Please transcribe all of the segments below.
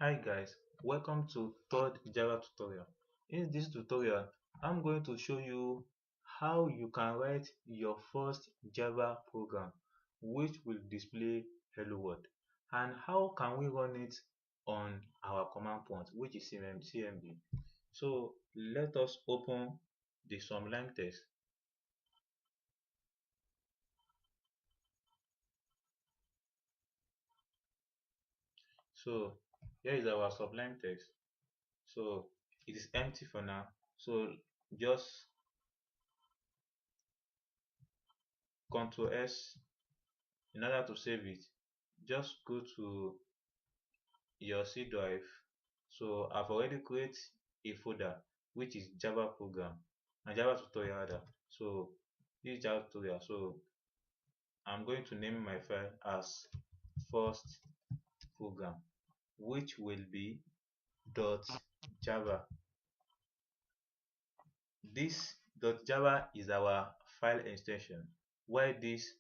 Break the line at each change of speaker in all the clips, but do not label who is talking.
Hi guys, welcome to third Java tutorial. In this tutorial, I'm going to show you how you can write your first Java program which will display hello world, and how can we run it on our command prompt, which is CMD. So let us open the Sublime Text. So here is our Sublime Text. So it is empty for now. So just Ctrl S. In order to save it, just go to your C drive. So I've already created a folder which is Java program and Java tutorial rather. So this is Java tutorial. So I'm going to name my file as first program, which will be .java. This .java is our file extension, while this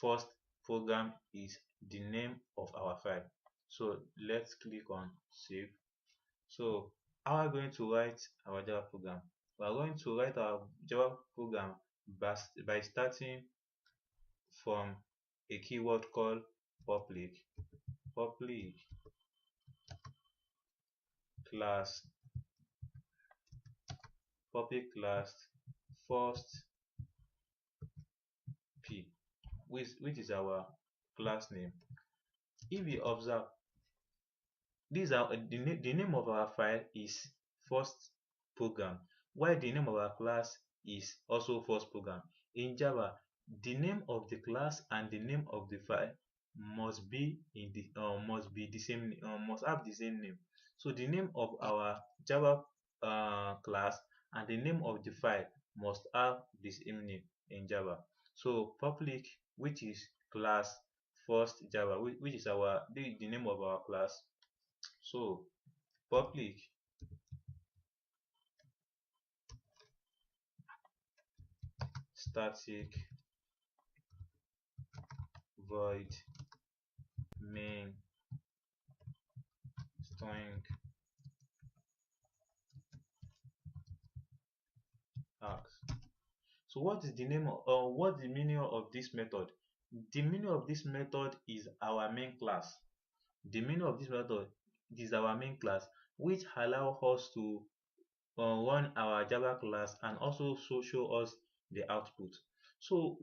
first program is the name of our file. So let's click on save. So how are we going to write our Java program? We are going to write our Java program by starting from a keyword called public class first p, which is our class name. If you observe, these are the name of our file is first program, while the name of our class is also first program. In Java, the name of the class and the name of the file must be in the must have the same name. So the name of our Java class and the name of the file must have the same name in Java. So public, which is class first Java, which is the name of our class. So public static void main string args. So what is the name of what's the meaning of this method? The meaning of this method is our main class. The meaning of this method is our main class, which allow us to run our Java class and also show us the output. So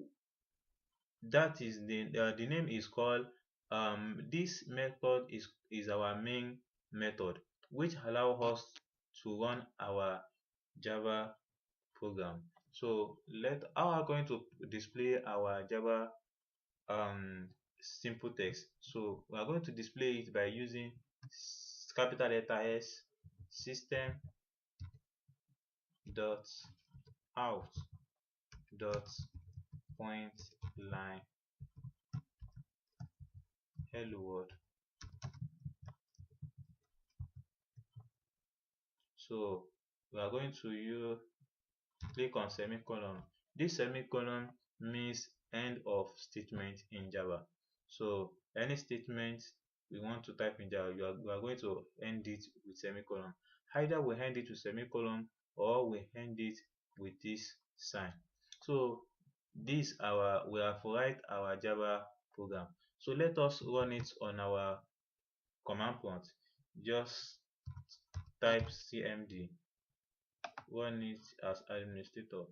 that is the name is called this method is our main method, which allow us to run our Java program. So let how are going to display our Java simple text. So we are going to display it by using capital letter S system dot out dot point line hello world. So we are going to click on semicolon. This semicolon means end of statement in Java. So any statement we want to type in Java, we are going to end it with semicolon. Either we end it with semicolon or we end it with this sign. So we have write our Java program. So let us run it on our command prompt. Just type cmd, run it as administrator.